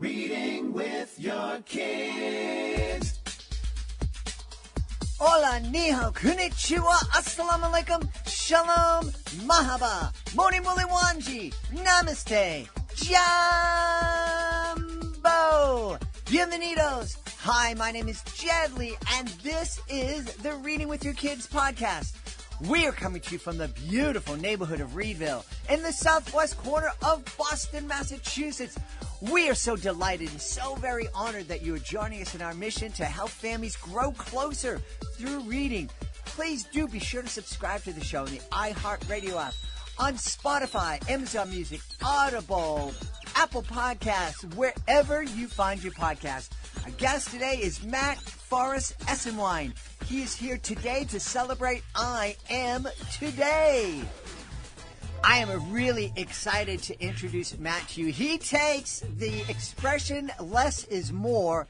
Reading with your kids. Hola, niho, konnichiwa, assalamu alaikum, shalom, mahaba, moni muli wanji, namaste, jambo, bienvenidos. Hi, my name is Jedley, and this is the Reading with Your Kids podcast. We are coming to you from the beautiful neighborhood of Reedville in the southwest corner of Boston, Massachusetts. We are so delighted and so very honored that you are joining us in our mission to help families grow closer through reading. Please do be sure to subscribe to the show in the iHeartRadio app, on Spotify, Amazon Music, Audible, Apple Podcasts, wherever you find your podcast. Our guest today is Matt Forrest Esenwine. He is here today to celebrate I Am Today. I am really excited to introduce Matt to you. He takes the expression less is more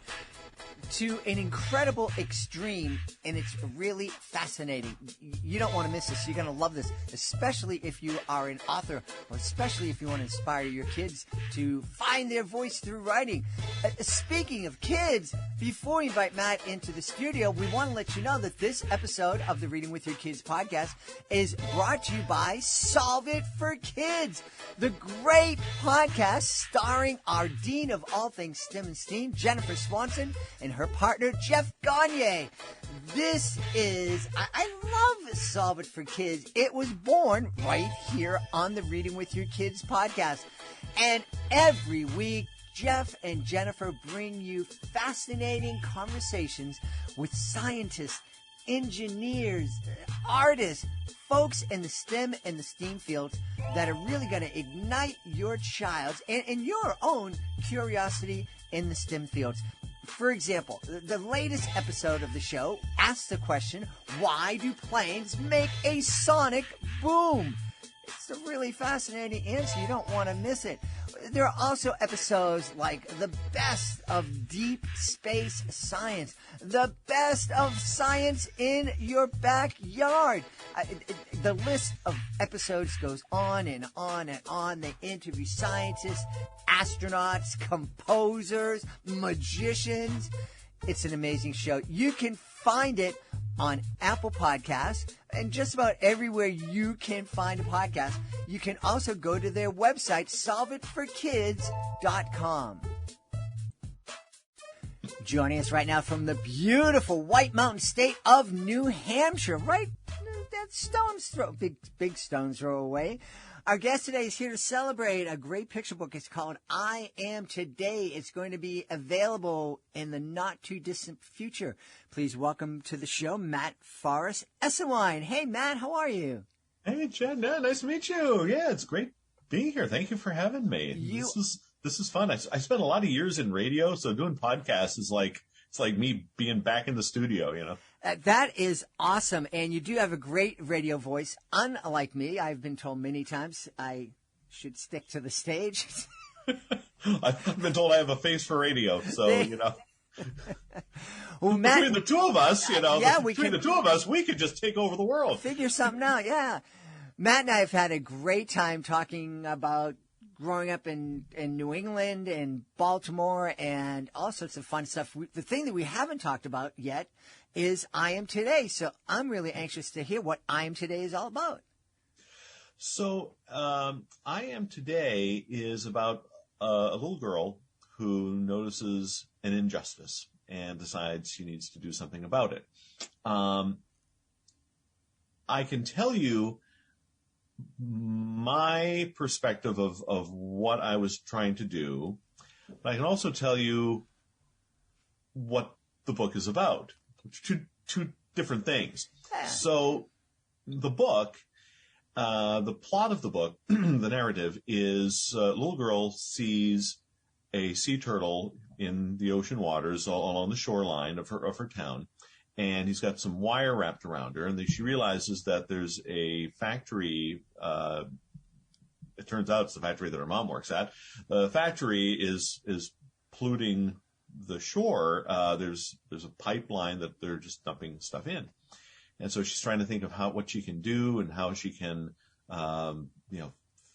to an incredible extreme, and it's really fascinating. You don't want to miss this. You're going to love this, especially if you are an author, or especially if you want to inspire your kids to find their voice through writing. Speaking of kids, before we invite Matt into the studio, we want to let you know that this episode of the Reading with Your Kids podcast is brought to you by Solve It for Kids, the great podcast starring our Dean of all things STEM and STEAM, Jennifer Swanson, and her partner, Jeff Gagne. This is, I love Solve It for Kids. It was born right here on the Reading with Your Kids podcast. And every week, Jeff and Jennifer bring you fascinating conversations with scientists, engineers, artists, folks in the STEM and the STEAM fields that are really going to ignite your child's and your own curiosity in the STEM fields. For example, the latest episode of the show asks the question, why do planes make a sonic boom? It's a really fascinating answer. You don't want to miss it. There are also episodes like the best of deep space science, the best of science in your backyard. The list of episodes goes on and on and on. They interview scientists, astronauts, composers, magicians. It's an amazing show. You can find it on Apple Podcasts and just about everywhere you can find a podcast. You can also go to their website, solveitforkids.com. Joining us right now from the beautiful White Mountain state of New Hampshire, right? That stone's throw, big stone's throw away. Our guest today is here to celebrate a great picture book. It's called I Am Today. It's going to be available in the not-too-distant future. Please welcome to the show, Matt Forrest Esenwine. Hey, Matt, how are you? Hey, Chad. Nice to meet you. Yeah, it's great being here. Thank you for having me. This is fun. I spent a lot of years in radio, so doing podcasts is it's like me being back in the studio, you know. That is awesome, and you do have a great radio voice. Unlike me, I've been told many times I should stick to the stage. I've been told I have a face for radio, so, you know. Well, Matt, between the two of us, you know, yeah, the two of us, we could just take over the world. Figure something out, yeah. Matt and I have had a great time talking about growing up in New England and Baltimore and all sorts of fun stuff. The thing that we haven't talked about yet is I Am Today. So I'm really anxious to hear what I Am Today is all about. So I Am Today is about a little girl who notices an injustice and decides she needs to do something about it. I can tell you my perspective of what I was trying to do, but I can also tell you what the book is about. Two different things. Yeah. So the book, the plot of the book, the narrative is a little girl sees a sea turtle in the ocean waters along the shoreline of her town. And he's got some wire wrapped around her, and she realizes that there's a factory. It turns out it's the factory that her mom works at. The factory is polluting the shore. There's a pipeline that they're just dumping stuff in, and so she's trying to think of what she can do and how she can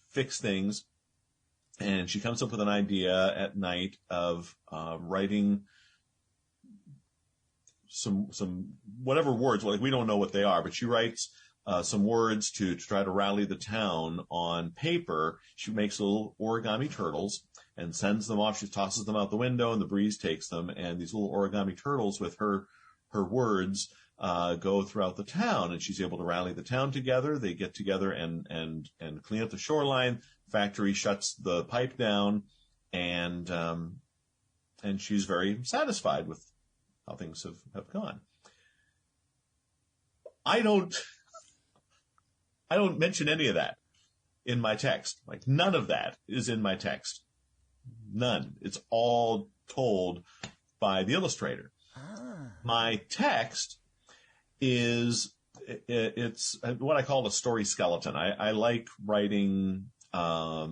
fix things. And she comes up with an idea at night of writing some whatever words. Like, we don't know what they are, but she writes some words to try to rally the town on paper. She makes little origami turtles and sends them off. She tosses them out the window, and the breeze takes them. And these little origami turtles with her words go throughout the town, and she's able to rally the town together. They get together and clean up the shoreline. Factory shuts the pipe down, and she's very satisfied with how things have gone. I don't mention any of that in my text. Like, none of that is in my text. None. It's all told by the illustrator. My text it's what I call a story skeleton. I like writing. I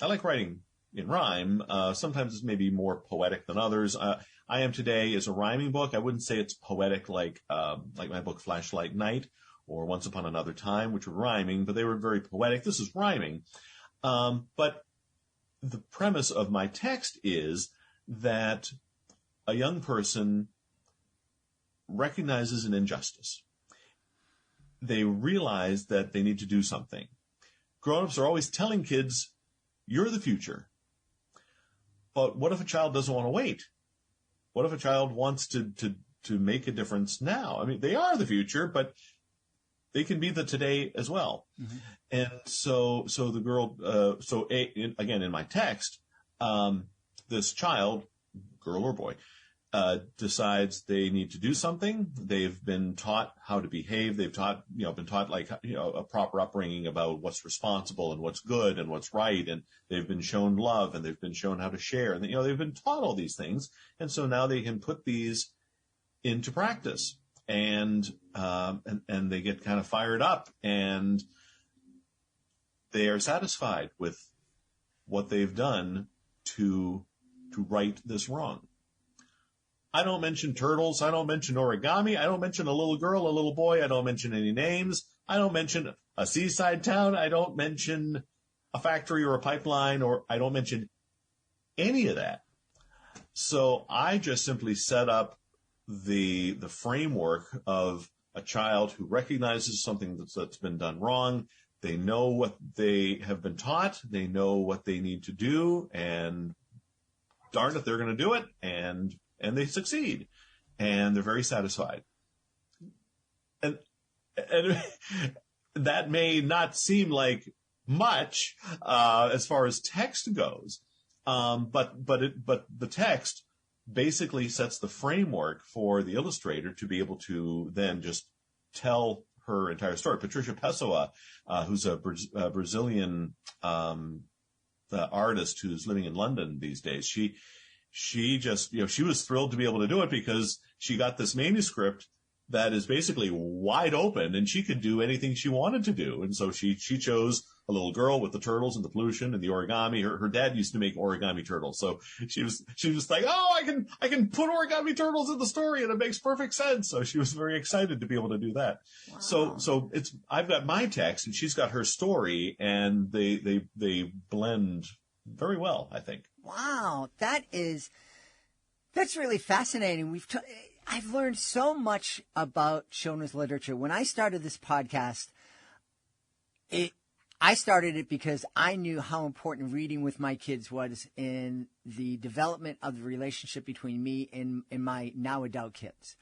like writing in rhyme. Sometimes it's maybe more poetic than others. I Am Today is a rhyming book. I wouldn't say it's poetic like my book Flashlight Night or Once Upon Another Time, which were rhyming, but they were very poetic. This is rhyming. But the premise of my text is that a young person recognizes an injustice. They realize that they need to do something. Grown-ups are always telling kids, you're the future. But what if a child doesn't want to wait? What if a child wants to make a difference now? I mean, they are the future, but they can be the today as well. Mm-hmm. And so the girl, again, in my text, this child, girl or boy, decides they need to do something. They've been taught how to behave. They've been taught a proper upbringing about what's responsible and what's good and what's right. And they've been shown love, and they've been shown how to share. And, they've been taught all these things. And so now they can put these into practice, and they get kind of fired up, and they are satisfied with what they've done to right this wrong. I don't mention turtles. I don't mention origami. I don't mention a little girl, a little boy. I don't mention any names. I don't mention a seaside town. I don't mention a factory or a pipeline, or I don't mention any of that. So I just simply set up the framework of a child who recognizes something that's been done wrong. They know what they have been taught. They know what they need to do, and darn it, they're going to do it, and they succeed, and they're very satisfied. And that may not seem like much as far as text goes, but the text basically sets the framework for the illustrator to be able to then just tell her entire story. Patricia Pessoa, who's a Brazilian artist who's living in London these days, she just, she was thrilled to be able to do it because she got this manuscript that is basically wide open, and she could do anything she wanted to do. And so she chose a little girl with the turtles and the pollution and the origami. Her dad used to make origami turtles. So she was like, oh, I can put origami turtles in the story, and it makes perfect sense. So she was very excited to be able to do that. Wow. So I've got my text, and she's got her story, and they blend very well, I think. Wow, that's really fascinating. I've learned so much about children's literature. When I started this podcast, I started it because I knew how important reading with my kids was in the development of the relationship between me and my now adult kids.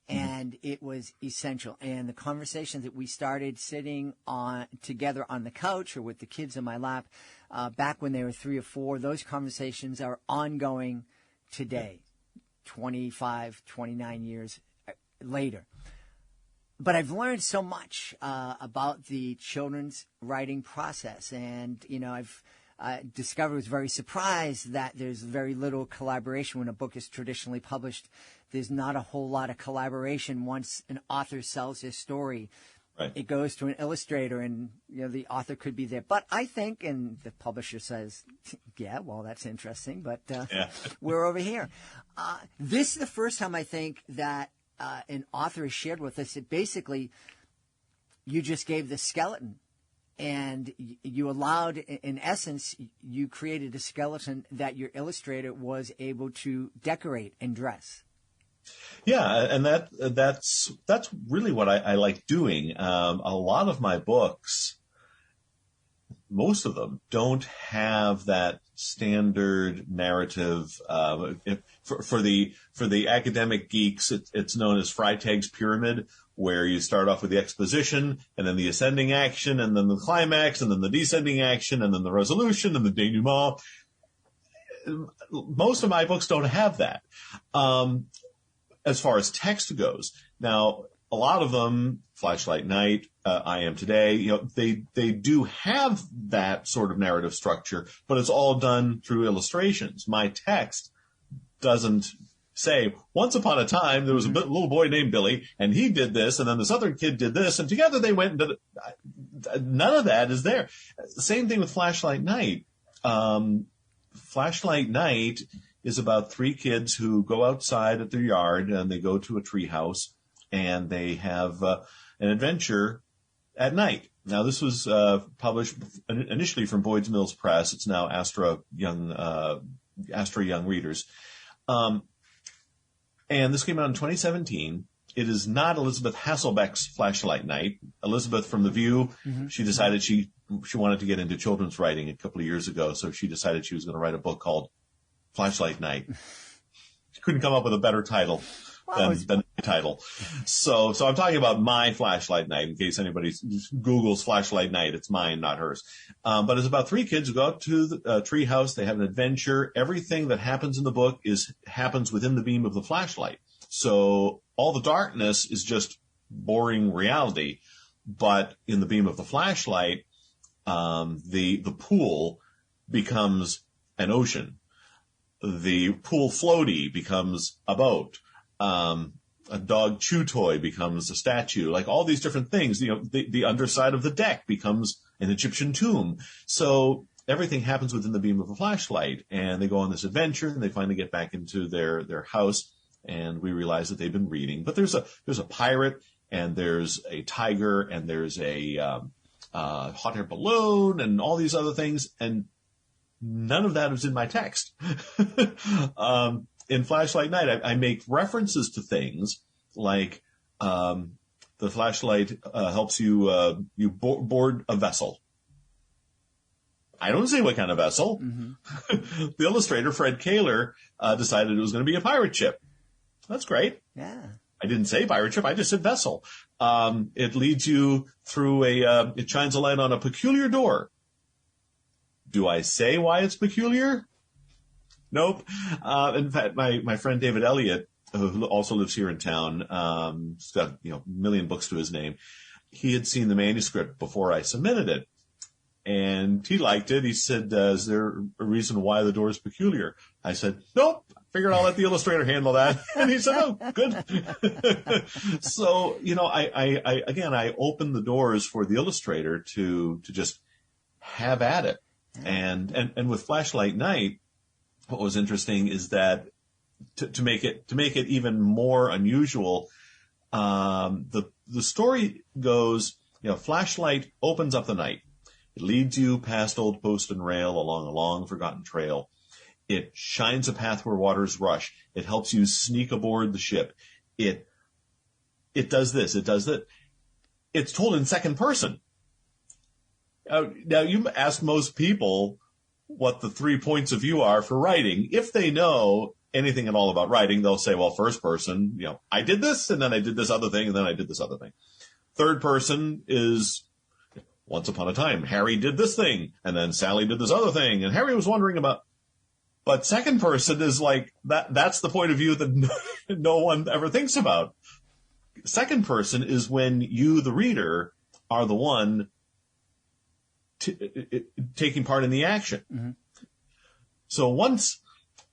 And it was essential. And the conversations that we started sitting together on the couch or with the kids in my lap back when they were 3 or 4, those conversations are ongoing today, 25, 29 years later. But I've learned so much about the children's writing process. And, I've discovered, was very surprised that there's very little collaboration when a book is traditionally published. There's not a whole lot of collaboration once an author sells his story. Right. It goes to an illustrator, and the author could be there. But I think, and the publisher says, yeah, well, that's interesting, but we're over here. This is the first time I think that an author has shared with us that basically you just gave the skeleton And you allowed, in essence, you created a skeleton that your illustrator was able to decorate and dress. Yeah, and that's really what I like doing. A lot of my books, most of them, don't have that standard narrative. For the academic geeks, it's known as Freytag's pyramid, where you start off with the exposition, and then the ascending action, and then the climax, and then the descending action, and then the resolution, and the denouement. Most of my books don't have that. As far as text goes, now a lot of them, Flashlight Night, I Am Today, they do have that sort of narrative structure, but it's all done through illustrations. My text doesn't say, once upon a time, there was a little boy named Billy, and he did this, and then this other kid did this, and together they went and did it. None of that is there. Same thing with Flashlight Night. Flashlight Night is about three kids who go outside at their yard, and they go to a tree house, and they have an adventure at night. Now, this was published initially from Boyd's Mills Press. It's now Astra Young Readers. And this came out in 2017. It is not Elizabeth Hasselbeck's Flashlight Night. Elizabeth from The View, she decided she wanted to get into children's writing a couple of years ago, so she decided she was going to write a book called Flashlight Night. She couldn't come up with a better title than the title. So I'm talking about my Flashlight Night, in case anybody Googles Flashlight Night. It's mine, not hers. But it's about three kids who go out to the tree house. They have an adventure. Everything that happens in the book happens within the beam of the flashlight. So all the darkness is just boring reality. But in the beam of the flashlight, the pool becomes an ocean. The pool floaty becomes a boat. A dog chew toy becomes a statue. Like all these different things, the underside of the deck becomes an Egyptian tomb. So everything happens within the beam of a flashlight, and they go on this adventure, and they finally get back into their house, and we realize that they've been reading. But there's a pirate, and there's a tiger, and there's a hot air balloon, and all these other things, and none of that is in my text. In Flashlight Night, I make references to things like the flashlight helps you board a vessel. I don't say what kind of vessel. The illustrator, Fred Kaler, decided it was going to be a pirate ship. That's great. Yeah. I didn't say pirate ship. I just said vessel. It leads you through it shines a light on a peculiar door. Do I say why it's peculiar? Nope. In fact, my friend David Elliott, who also lives here in town, he's got a million books to his name. He had seen the manuscript before I submitted it, and he liked it. He said, "Is there a reason why the door is peculiar?" I said, "Nope. Figured I'll let the illustrator handle that." And he said, "Oh, good." So I open the doors for the illustrator to just have at it, and with Flashlight Night. What was interesting is that to make it even more unusual, the story goes, flashlight opens up the night. It leads you past old post and rail along a long forgotten trail. It shines a path where waters rush. It helps you sneak aboard the ship. It does this. It does that. It's told in second person. Now you ask most people what the 3 points of view are for writing. If they know anything at all about writing, they'll say, well, first person, I did this, and then I did this other thing, and then I did this other thing. Third person is, once upon a time, Harry did this thing, and then Sally did this other thing, and Harry was wondering about. But second person is like, that's the point of view that no one ever thinks about. Second person is when you, the reader, are the one taking part in the action. Mm-hmm. So once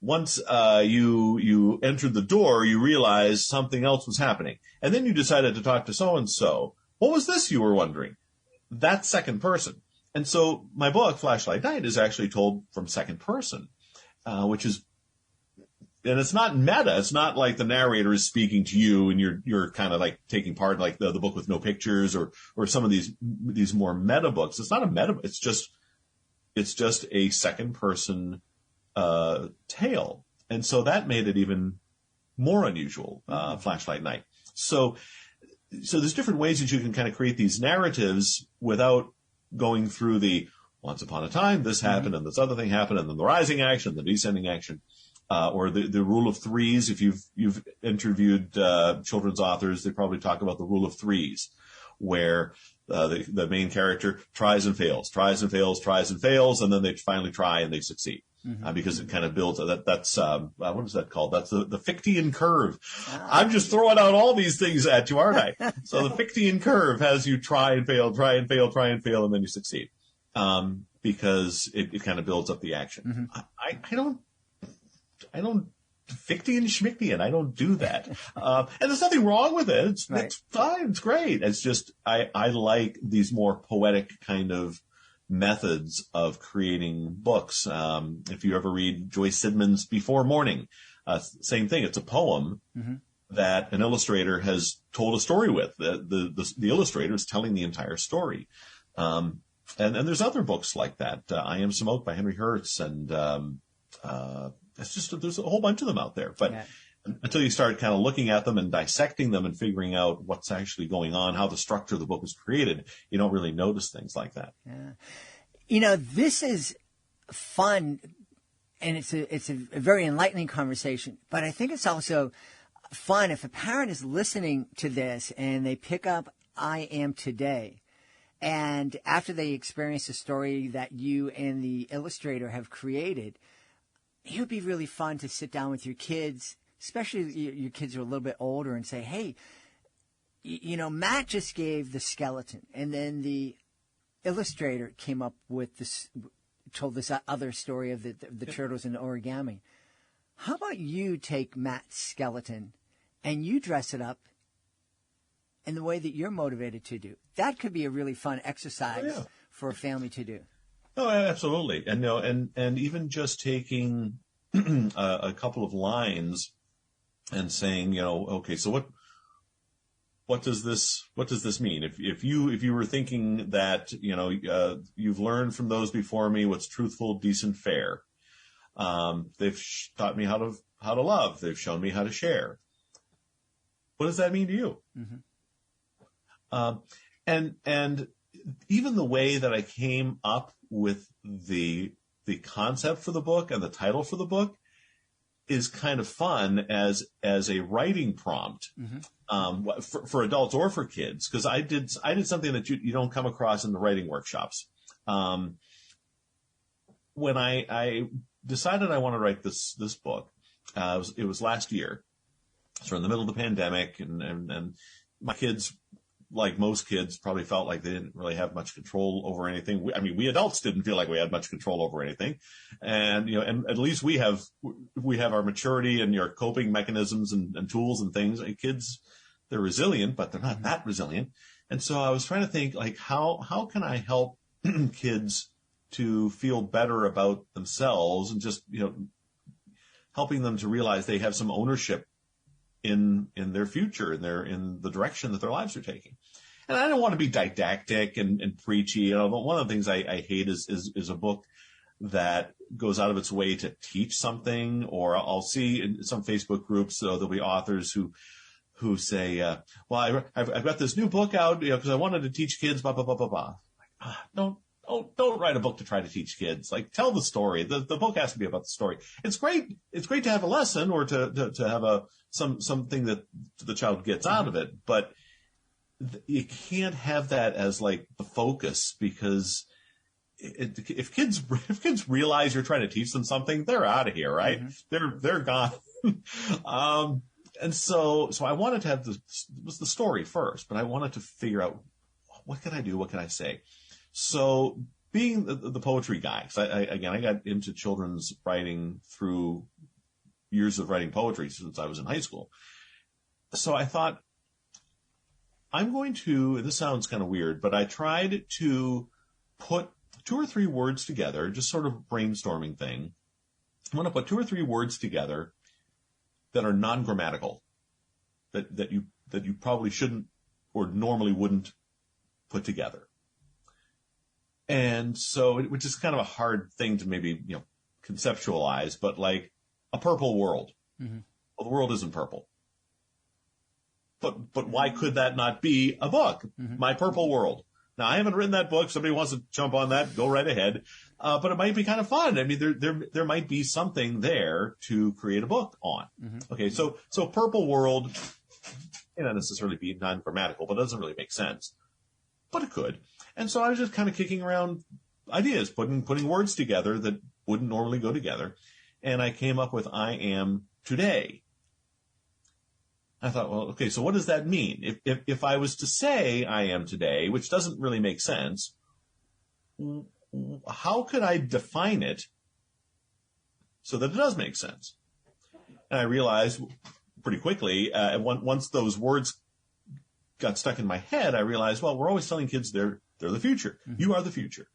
you entered the door, you realized something else was happening. And then you decided to talk to so-and-so. What was this you were wondering? That's second person. And so my book, Flashlight Night, is actually told from second person, which is and it's not meta. It's not like the narrator is speaking to you and you're kind of like taking part, like the book with no pictures or some of these more meta books. It's not a meta. It's just a second person tale. And so that made it even more unusual, Flashlight Night. So there's different ways that you can kind of create these narratives without going through the once upon a time, this happened and this other thing happened, and then the rising action, the descending action, or the rule of threes. If you've interviewed children's authors, they probably talk about the rule of threes, where the main character tries and fails, and then they finally try and they succeed. Because it kind of builds that's what is that called? That's the Fichtean curve. I'm just throwing out all these things at you, aren't I? So the Fichtean curve has you try and fail, and then you succeed. Because it kind of builds up the action. I don't Fichtean schmichtian. I don't do that. And there's nothing wrong with it. It's fine. It's great. It's just I like these more poetic kind of methods of creating books. If you ever read Joyce Sidman's Before Morning, same thing. It's a poem that an illustrator has told a story with. The illustrator is telling the entire story. And there's other books like that. I Am Smoke by Henry Hertz, and it's just there's a whole bunch of them out there. But until you start kind of looking at them and dissecting them and figuring out what's actually going on, how the structure of the book was created, you don't really notice things like that. Yeah. This is fun, and it's a very enlightening conversation. But I think it's also fun if a parent is listening to this and they pick up I Am Today, and after they experience a story that you and the illustrator have created, it would be really fun to sit down with your kids, especially your kids are a little bit older, and say, hey, Matt just gave the skeleton, and then the illustrator came up with this, told this other story of the turtles and the origami. How about you take Matt's skeleton and you dress it up in the way that you're motivated to do? That could be a really fun exercise for a family to do. Oh, absolutely. And even just taking a couple of lines and saying, okay, so what does this mean? If you were thinking that, you've learned from those before me what's truthful, decent, fair. They've taught me how to love. They've shown me how to share. What does that mean to you? And even the way that I came up with the concept for the book and the title for the book is kind of fun as a writing prompt for adults or for kids, because I did something that you don't come across in the writing workshops. When I decided I want to write this book, it was last year. So in the middle of the pandemic, and my kids, like most kids, probably felt like they didn't really have much control over anything. We adults didn't feel like we had much control over anything. And, and at least we have our maturity and your coping mechanisms and tools and things. And kids, they're resilient, but they're not that resilient. And so I was trying to think, like, how can I help kids to feel better about themselves, and just, helping them to realize they have some ownership in their future, in the direction that their lives are taking. And I don't want to be didactic and preachy. One of the things I hate is a book that goes out of its way to teach something. Or I'll see in some Facebook groups, there'll be authors who say, well, I've got this new book out, because I wanted to teach kids, blah, blah, blah, blah, blah. Don't write a book to try to teach kids. Like, tell the story. The book has to be about the story. It's great to have a lesson, or to have something that the child gets out of it, but you can't have that as like the focus, because if kids realize you're trying to teach them something, they're out of here, right? They're gone. And so I wanted to have it was the story first, but I wanted to figure out, what can I do? What can I say? So being the poetry guy, because I got into children's writing through years of writing poetry since I was in high school. So I thought, I'm going to, this sounds kind of weird, but I tried to put 2 or 3 words together, just sort of brainstorming thing. I'm going to put 2 or 3 words together that are non-grammatical, that you probably shouldn't or normally wouldn't put together. And so, which is kind of a hard thing to maybe, conceptualize, but like a purple world. Mm-hmm. Well, the world isn't purple. But why could that not be a book? Mm-hmm. My Purple World. Now, I haven't written that book. Somebody wants to jump on that, go right ahead. But it might be kind of fun. I mean, there might be something there to create a book on. Mm-hmm. Okay, so Purple World may not necessarily be non-grammatical, but it doesn't really make sense. But it could. And so I was just kind of kicking around ideas, putting words together that wouldn't normally go together. And I came up with I am today. I thought, well, okay, so what does that mean? If I was to say I am today, which doesn't really make sense, how could I define it so that it does make sense? And I realized pretty quickly, once those words got stuck in my head, I realized, well, we're always telling kids they're the future. Mm-hmm. You are the future.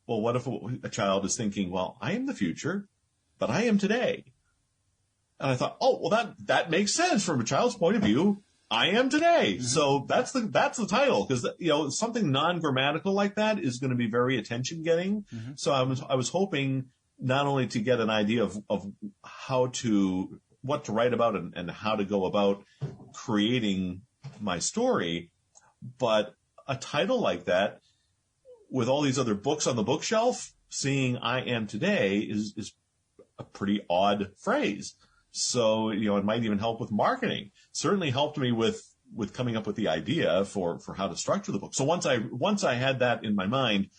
Well, what if a child is thinking, well, I am the future, but I am today? And I thought, oh, well, that makes sense from a child's point of view. I am today. Mm-hmm. So that's the title, because, something non-grammatical like that is going to be very attention-getting. Mm-hmm. So I was hoping not only to get an idea of what to write about and how to go about creating my story, but a title like that with all these other books on the bookshelf, seeing I am today is a pretty odd phrase. So, it might even help with marketing. Certainly helped me with coming up with the idea for how to structure the book. So once I had that in my mind,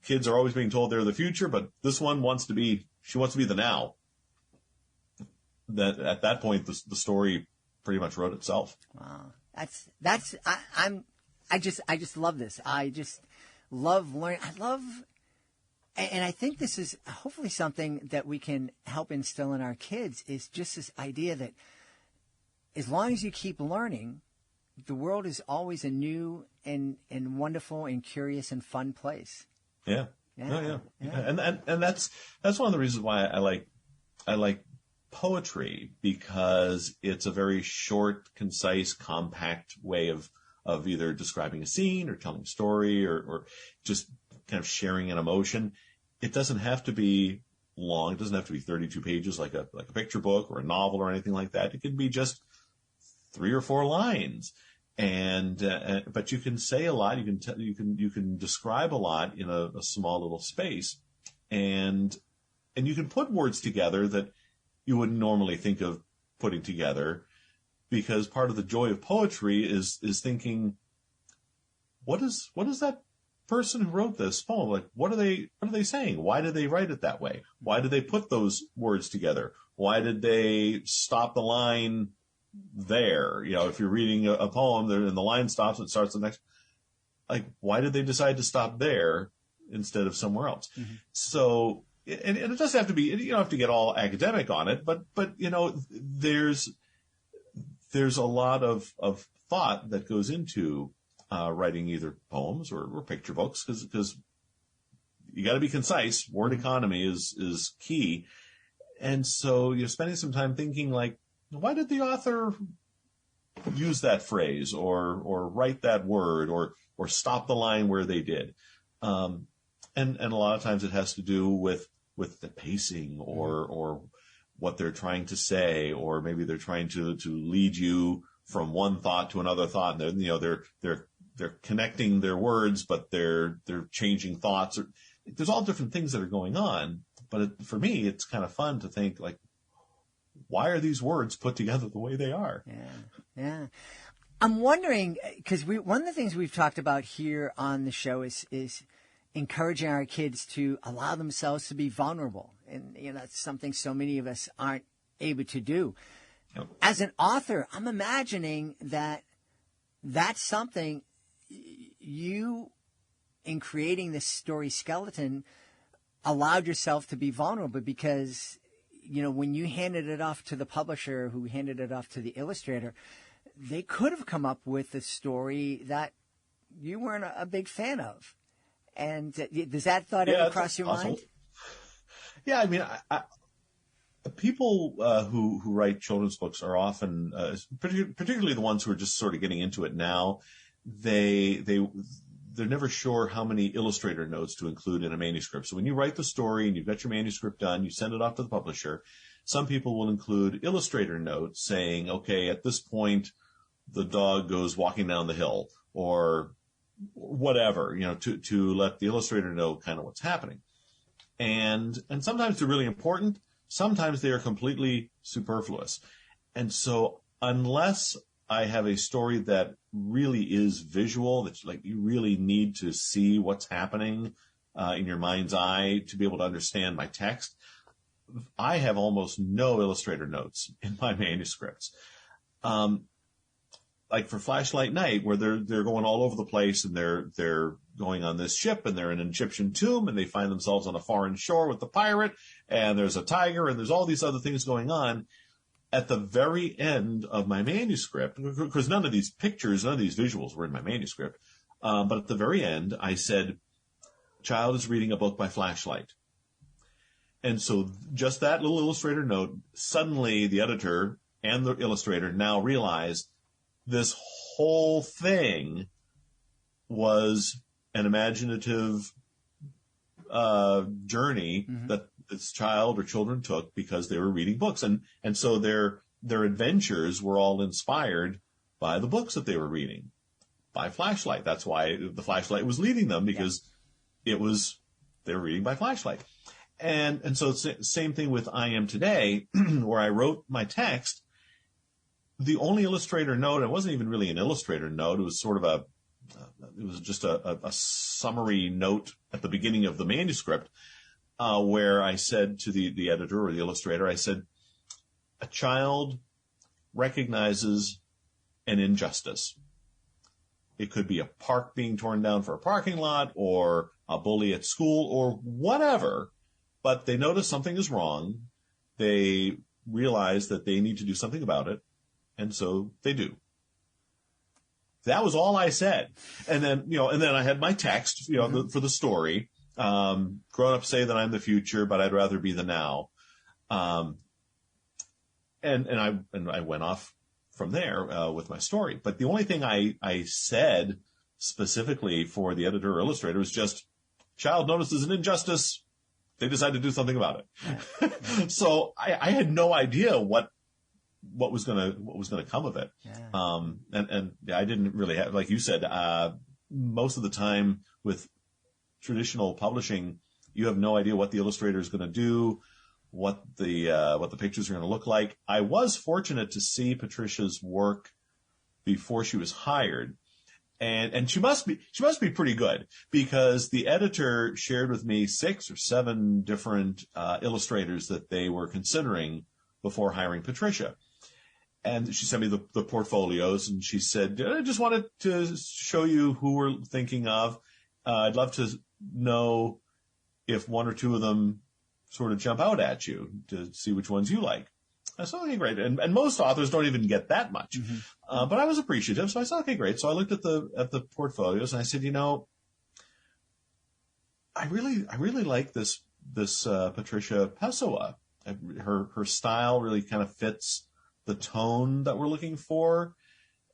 kids are always being told they're the future, but this one wants to be the now. That at that point, the story pretty much wrote itself. Wow. I just love this. I just love learning. And I think this is hopefully something that we can help instill in our kids, is just this idea that as long as you keep learning, the world is always a new and wonderful and curious and fun place. Yeah. Yeah. And that's one of the reasons why I like poetry, because it's a very short, concise, compact way of either describing a scene or telling a story or just kind of sharing an emotion. It doesn't have to be long. It doesn't have to be 32 pages like a picture book or a novel or anything like that. It can be just 3 or 4 lines. But you can say a lot. You can describe a lot in a small little space, and you can put words together that you wouldn't normally think of putting together, because part of the joy of poetry is thinking, what is that person who wrote this poem, like, what are they saying? Why did they write it that way? Why did they put those words together? Why did they stop the line there? If you're reading a poem there and the line stops and starts the next, like, why did they decide to stop there instead of somewhere else? Mm-hmm. So, and it doesn't have to be, you don't have to get all academic on it, but there's a lot of thought that goes into writing either poems or picture books, because you got to be concise. Word economy is key. And so you're spending some time thinking, like, why did the author use that phrase or write that word or stop the line where they did? And a lot of times it has to do with the pacing or what they're trying to say, or maybe they're trying to lead you from one thought to another thought. And they're connecting their words, but they're changing thoughts. There's all different things that are going on. But for me, it's kind of fun to think, like, why are these words put together the way they are? Yeah. I'm wondering, because one of the things we've talked about here on the show is encouraging our kids to allow themselves to be vulnerable. And, that's something so many of us aren't able to do. Yep. As an author, I'm imagining that that's something you, in creating this story skeleton, allowed yourself to be vulnerable, because, when you handed it off to the publisher who handed it off to the illustrator, they could have come up with a story that you weren't a big fan of. And does that thought ever cross your mind? Yeah, I mean, people who write children's books are often, particularly the ones who are just sort of getting into it now, they're never sure how many illustrator notes to include in a manuscript. So when you write the story and you've got your manuscript done, you send it off to the publisher. Some people will include illustrator notes saying, okay, at this point, the dog goes walking down the hill, or whatever, to let the illustrator know kind of what's happening. And sometimes they're really important. Sometimes they are completely superfluous. And so unless I have a story that really is visual, that's like you really need to see what's happening in your mind's eye to be able to understand my text, I have almost no illustrator notes in my manuscripts. Like for Flashlight Night, where they're going all over the place, and they're going on this ship, and they're in an Egyptian tomb, and they find themselves on a foreign shore with the pirate, and there's a tiger, and there's all these other things going on. At the very end of my manuscript, because none of these pictures, none of these visuals were in my manuscript, but at the very end, I said, "Child is reading a book by flashlight." And so just that little illustrator note, suddenly the editor and the illustrator now realize this whole thing was an imaginative journey that this child or children took because they were reading books. And so their adventures were all inspired by the books that they were reading, by flashlight. That's why the flashlight was leading them, because they were reading by flashlight. And so it's the same thing with I Am Today, where I wrote my text. The only illustrator note, it wasn't even really an illustrator note, it was sort of it was just a summary note at the beginning of the manuscript, where I said to the editor or the illustrator, I said, a child recognizes an injustice. It could be a park being torn down for a parking lot, or a bully at school, or whatever, but they notice something is wrong. They realize that they need to do something about it. And so they do. That was all I said. And then I had my text, for the story. Grown-ups say that I'm the future, but I'd rather be the now. And I went off from there, with my story. But the only thing I said specifically for the editor or illustrator was just, child notices an injustice. They decide to do something about it. Yeah. So I had no idea what was gonna come of it. Yeah. And I didn't really have, like you said, most of the time with traditional publishing, you have no idea what the illustrator is going to do, what the pictures are going to look like. I was fortunate to see Patricia's work before she was hired. And she must be pretty good, because the editor shared with me 6 or 7 different illustrators that they were considering before hiring Patricia. And she sent me the portfolios, and she said, I just wanted to show you who we're thinking of. I'd love to know if 1 or 2 of them sort of jump out at you, to see which ones you like. I said, okay, great. And most authors don't even get that much. Mm-hmm. But I was appreciative. So I said, okay, great. So I looked at the portfolios, and I said, I really like this Patricia Pessoa. Her style really kind of fits the tone that we're looking for.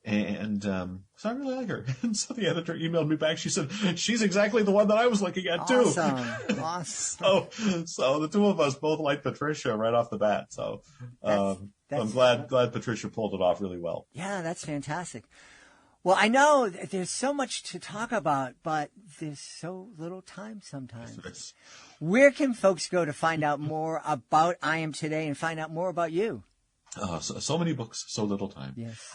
And so I really like her. And so the editor emailed me back. She said, she's exactly the one that I was looking at, too. Awesome. So the two of us both like Patricia right off the bat. So I'm glad Patricia pulled it off really well. Yeah, that's fantastic. Well, I know there's so much to talk about, but there's so little time sometimes. Where can folks go to find out more about I Am Today and find out more about you? So many books, so little time. Yes.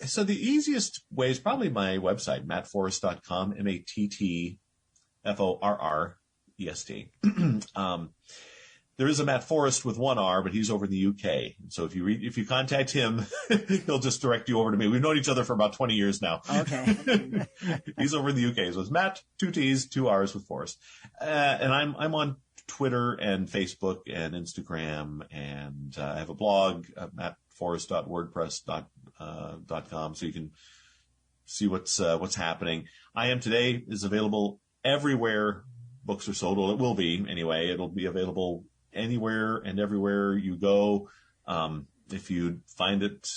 So the easiest way is probably my website, mattforrest.com, MattForrest. There is a Matt Forrest with 1 R, but he's over in the UK. So if you contact him, he'll just direct you over to me. We've known each other for about 20 years now. Okay. He's over in the UK. So it's Matt, 2 T's, 2 R's with Forrest. And I'm on Twitter and Facebook and Instagram, and I have a blog, mattforrest.wordpress.com, so you can see what's happening. I Am Today is available everywhere books are sold. Well, it will be anyway. It'll be available anywhere and everywhere you go. If you find it,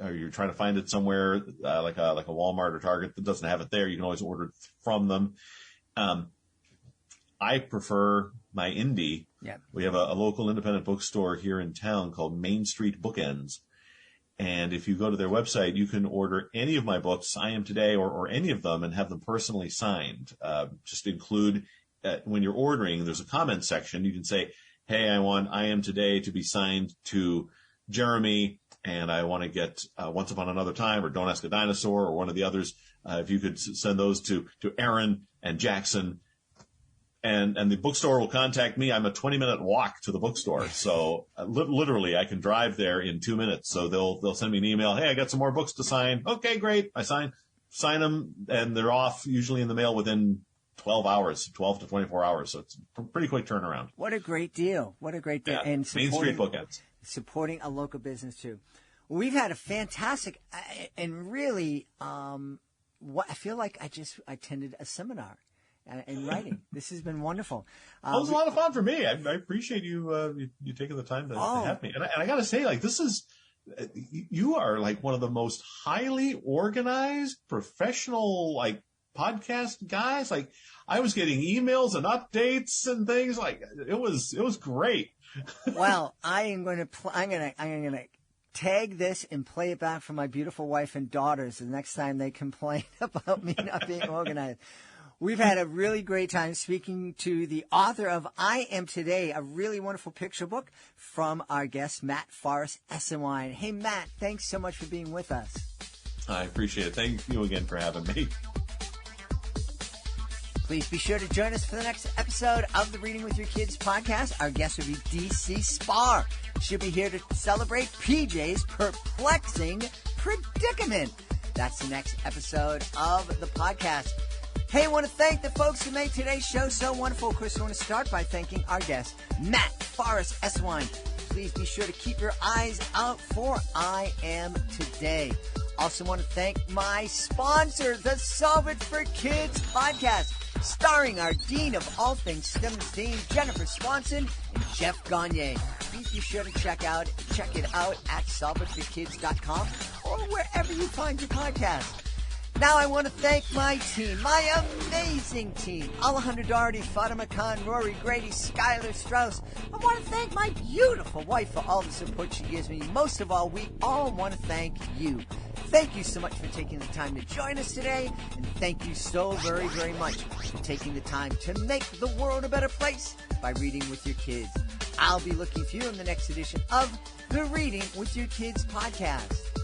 or you're trying to find it somewhere like a Walmart or Target that doesn't have it there, you can always order it from them. I prefer my indie. Yeah. We have a local independent bookstore here in town called Main Street Bookends. And if you go to their website, you can order any of my books, I Am Today, or any of them, and have them personally signed. Just include, when you're ordering, there's a comment section. You can say, hey, I want I Am Today to be signed to Jeremy, and I want to get Once Upon Another Time or Don't Ask a Dinosaur or one of the others. If you could send those to Aaron and Jackson. And the bookstore will contact me. I'm a 20-minute walk to the bookstore. So literally I can drive there in 2 minutes. So they'll send me an email. Hey, I got some more books to sign. Okay, great. I sign them, and they're off usually in the mail within 12 to 24 hours. So it's a pretty quick turnaround. What a great deal. What a great deal. Yeah. And Main Street Bookends. Supporting a local business too. We've had a fantastic and really, I feel like I attended a seminar in writing. This has been wonderful. It was a lot of fun for me. I appreciate you taking the time to have me. And I got to say, like, you are like one of the most highly organized, professional, like, podcast guys. Like, I was getting emails and updates and things. Like, it was great. Well, I'm going to tag this and play it back for my beautiful wife and daughters the next time they complain about me not being organized. We've had a really great time speaking to the author of I Am Today, a really wonderful picture book from our guest, Matt Forrest Esenwine. Hey, Matt, thanks so much for being with us. I appreciate it. Thank you again for having me. Please be sure to join us for the next episode of the Reading with Your Kids podcast. Our guest will be DC Spar. She'll be here to celebrate PJ's perplexing predicament. That's the next episode of the podcast. Hey, I want to thank the folks who made today's show so wonderful. Of course, I want to start by thanking our guest, Matt Forrest Esenwine. Please be sure to keep your eyes out for I Am Today. Also want to thank my sponsor, the Solve It for Kids podcast, starring our Dean of all things STEM and STEAM, Jennifer Swanson and Jeff Gagne. Please be sure to check it out at solveitforkids.com or wherever you find your podcast. Now I want to thank my team, my amazing team, Alejandra Doherty, Fatima Khan, Rory Grady, Skylar Strauss. I want to thank my beautiful wife for all the support she gives me. Most of all, we all want to thank you. Thank you so much for taking the time to join us today, and thank you so very, very much for taking the time to make the world a better place by reading with your kids. I'll be looking for you in the next edition of the Reading with Your Kids podcast.